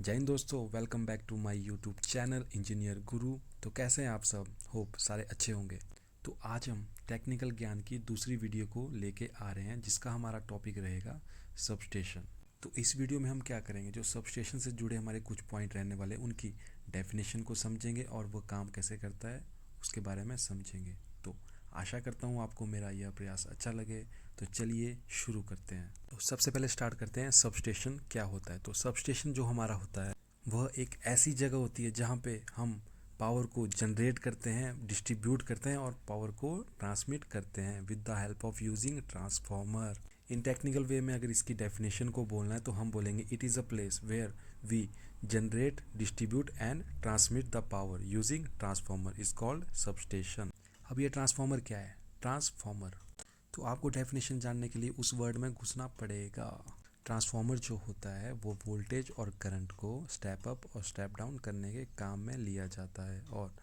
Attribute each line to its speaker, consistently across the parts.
Speaker 1: जय हिंद दोस्तों, welcome back to my YouTube channel Engineer Guru. तो कैसे हैं आप सब? होप सारे अच्छे होंगे। तो आज हम टेक्निकल ज्ञान की दूसरी वीडियो को लेके आ रहे हैं, जिसका हमारा टॉपिक रहेगा सबस्टेशन। तो इस वीडियो में हम क्या करेंगे, जो सबस्टेशन से जुड़े हमारे कुछ पॉइंट रहने वाले उनकी डेफिनेशन को समझेंगे और वो काम कैसे करता है उसके बारे में समझेंगे। तो आशा करता हूँ आपको मेरा यह प्रयास अच्छा लगे। तो चलिए शुरू करते हैं। तो सबसे पहले स्टार्ट करते हैं सबस्टेशन क्या होता है। तो सबस्टेशन जो हमारा होता है वह एक ऐसी जगह होती है जहाँ पे हम पावर को जनरेट करते हैं, डिस्ट्रीब्यूट करते हैं और पावर को ट्रांसमिट करते हैं with the help of using transformer. In technical way में अगर इसकी डेफिनेशन को बोलना है तो हम बोलेंगे it is a place where we generate, distribute and transmit the power using transformer is called substation. अब ये ट्रांसफॉर्मर क्या है? ट्रांसफॉर्मर, तो आपको डेफिनेशन जानने के लिए उस वर्ड में घुसना पड़ेगा। ट्रांसफॉर्मर जो होता है वो वोल्टेज और करंट को स्टेप अप और स्टेप डाउन करने के काम में लिया जाता है। और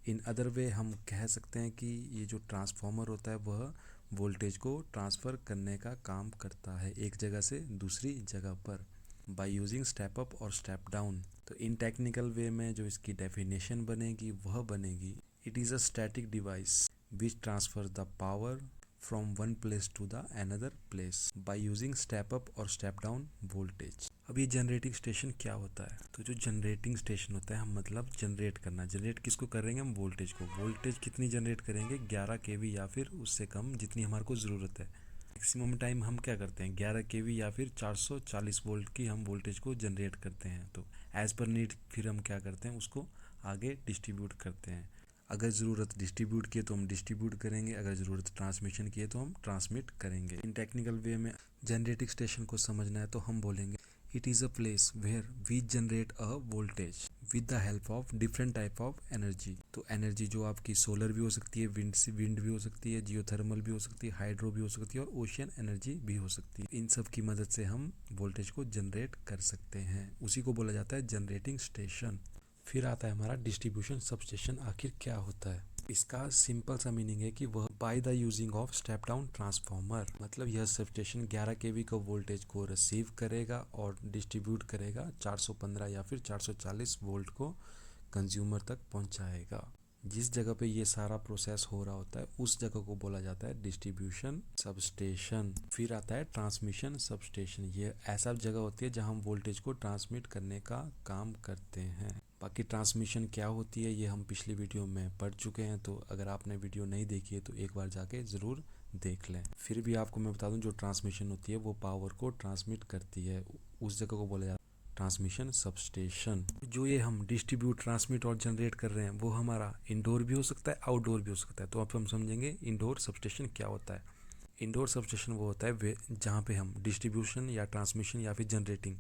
Speaker 1: इन अदर वे हम कह सकते हैं कि ये जो ट्रांसफॉर्मर होता है वह वोल्टेज को ट्रांसफ़र करने का काम करता है एक जगह से दूसरी जगह पर बाय यूजिंग स्टेप अप और स्टेप डाउन। तो इन टेक्निकल वे में जो इसकी डेफिनेशन बनेगी वह बनेगी it is a static device which transfer the power from one place to the another place by using step up और step down voltage। अब ये जनरेटिंग स्टेशन क्या होता है? तो जो जनरेटिंग स्टेशन होता है हम मतलब जनरेट करना, जनरेट किसको करेंगे हम? वोल्टेज को। वोल्टेज कितनी जनरेट करेंगे? 11 केवी या फिर उससे कम, जितनी हमारे को ज़रूरत है। मैक्सिमम टाइम हम क्या करते हैं 11 केवी या फिर 440 वोल्ट की हम वोल्टेज को जनरेट करते हैं। तो एज़ पर नीड फिर हम क्या करते हैं उसको आगे डिस्ट्रीब्यूट करते हैं। अगर ज़रूरत डिस्ट्रीब्यूट की है तो हम डिस्ट्रीब्यूट करेंगे, अगर ज़रूरत ट्रांसमिशन की है तो हम ट्रांसमिट करेंगे। इन टेक्निकल वे में जनरेटिंग स्टेशन को समझना है तो हम बोलेंगे it is a place where we generate a voltage with the help of different type of energy. तो एनर्जी जो आपकी सोलर भी हो सकती है, विंड भी हो सकती है, जियोथर्मल भी हो सकती है, हाइड्रो भी हो सकती है और ओशियन एनर्जी भी हो सकती है। इन सब की मदद से हम वोल्टेज को जनरेट कर सकते हैं, उसी को बोला जाता है जनरेटिंग स्टेशन। फिर आता है हमारा डिस्ट्रीब्यूशन सबस्टेशन। आखिर क्या होता है? इसका सिंपल सा मीनिंग है कि वह by the using of step down transformer, मतलब यह सबस्टेशन 11 केवी का वोल्टेज को रिसीव करेगा और डिस्ट्रीब्यूट करेगा 415 या फिर 440 वोल्ट को कंज्यूमर तक पहुंचाएगा। जिस जगह पे ये सारा प्रोसेस हो रहा होता है उस जगह को बोला जाता है डिस्ट्रीब्यूशन सबस्टेशन। फिर आता है ट्रांसमिशन सबस्टेशन। ये ऐसा जगह होती है जहां हम वोल्टेज को ट्रांसमिट करने का काम करते हैं। बाकी ट्रांसमिशन क्या होती है ये हम पिछली वीडियो में पढ़ चुके हैं, तो अगर आपने वीडियो नहीं देखी है तो एक बार जाके ज़रूर देख लें। फिर भी आपको मैं बता दूं जो ट्रांसमिशन होती है वो पावर को ट्रांसमिट करती है, उस जगह को बोला जाता है ट्रांसमिशन सबस्टेशन। जो ये हम डिस्ट्रीब्यूट, ट्रांसमिट और जनरेट कर रहे हैं वो हमारा इंडोर भी हो सकता है, आउटडोर भी हो सकता है। तो अब हम समझेंगे इंडोर सबस्टेशन क्या होता है। इंडोर सबस्टेशन वो होता है जहाँ पे हम डिस्ट्रीब्यूशन या ट्रांसमिशन या फिर जनरेटिंग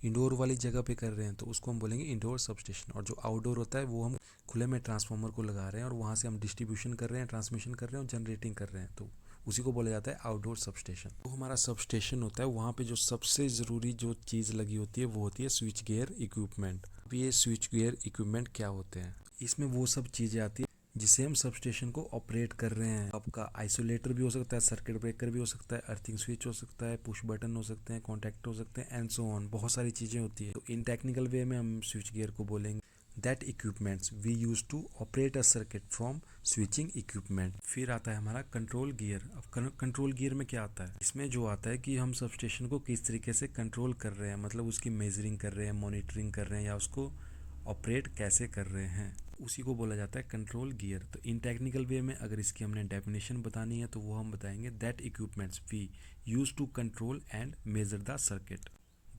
Speaker 1: इंडोर वाली जगह पे कर रहे हैं तो उसको हम बोलेंगे इंडोर सबस्टेशन। और जो आउटडोर होता है वो हम खुले में ट्रांसफार्मर को लगा रहे हैं और वहाँ से हम डिस्ट्रीब्यूशन कर रहे हैं, ट्रांसमिशन कर रहे हैं और जनरेटिंग कर रहे हैं, तो उसी को बोला जाता है आउटडोर सबस्टेशन। तो हमारा सबस्टेशन होता है वहाँ पे जो सबसे ज़रूरी जो चीज़ लगी होती है वो होती है स्विच गियर इक्विपमेंट। अब ये स्विच गियर इक्विपमेंट क्या होते हैं? इसमें वो सब चीज़ें आती है जिसे हम सबस्टेशन को ऑपरेट कर रहे हैं। आपका आइसोलेटर भी हो सकता है, सर्किट ब्रेकर भी हो सकता है, अर्थिंग स्विच हो सकता है, पुश बटन हो सकते हैं, कॉन्टैक्ट हो सकते हैं एंड सो ऑन, बहुत सारी चीज़ें होती है। तो इन टेक्निकल वे में हम स्विच गियर को बोलेंगे that equipments we use to operate a circuit from switching equipment. फिर आता है हमारा कंट्रोल गियर। अब कंट्रोल गियर में क्या आता है? इसमें जो आता है कि हम सबस्टेशन को किस तरीके से कंट्रोल कर रहे हैं, मतलब उसकी मेजरिंग कर रहे हैं, मॉनिटरिंग कर रहे हैं या उसको ऑपरेट कैसे कर रहे हैं, उसी को बोला जाता है कंट्रोल गियर। तो इन टेक्निकल वे में अगर इसकी हमने डेफिनेशन बतानी है तो वो हम बताएंगे that equipments we use to control and measure the circuit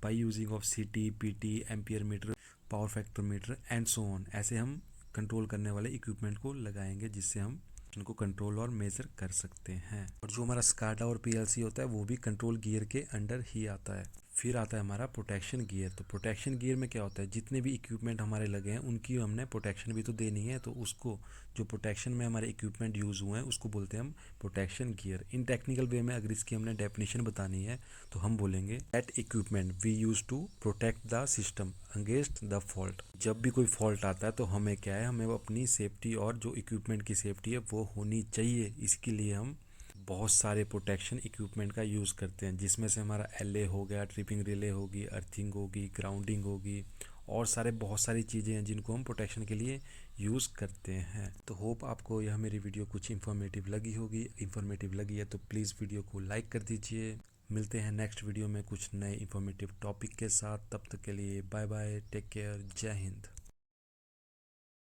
Speaker 1: by using of CT, PT, ampere meter, power factor meter and so on. ऐसे हम कंट्रोल करने वाले इक्विपमेंट को लगाएंगे जिससे हम उनको कंट्रोल और मेजर कर सकते हैं। और जो हमारा स्काडा और पीएलसी होता है वो भी कंट्रोल गियर के अंडर ही आता है। फिर आता है हमारा प्रोटेक्शन गियर। तो प्रोटेक्शन गियर में क्या होता है, जितने भी इक्विपमेंट हमारे लगे हैं उनकी हमने प्रोटेक्शन भी तो देनी है, तो उसको जो प्रोटेक्शन में हमारे इक्विपमेंट यूज़ हुए हैं उसको बोलते हैं हम प्रोटेक्शन गियर। इन टेक्निकल वे में अगर इसकी हमने डेफिनेशन बतानी है तो हम बोलेंगे that equipment we use to protect the system against the fault. जब भी कोई फॉल्ट आता है तो हमें क्या है, हमें अपनी सेफ्टी और जो इक्विपमेंट की सेफ्टी है वो होनी चाहिए। इसके लिए हम बहुत सारे प्रोटेक्शन इक्विपमेंट का यूज़ करते हैं, जिसमें से हमारा एलए हो गया, ट्रिपिंग रिले होगी, अर्थिंग होगी, ग्राउंडिंग होगी और बहुत सारी चीज़ें हैं जिनको हम प्रोटेक्शन के लिए यूज़ करते हैं। तो होप आपको यह मेरी वीडियो कुछ इन्फॉर्मेटिव लगी है तो प्लीज़ वीडियो को लाइक कर दीजिए। मिलते हैं नेक्स्ट वीडियो में कुछ नए इन्फॉर्मेटिव टॉपिक के साथ। तब तक के लिए बाय बाय, टेक केयर, जय हिंद।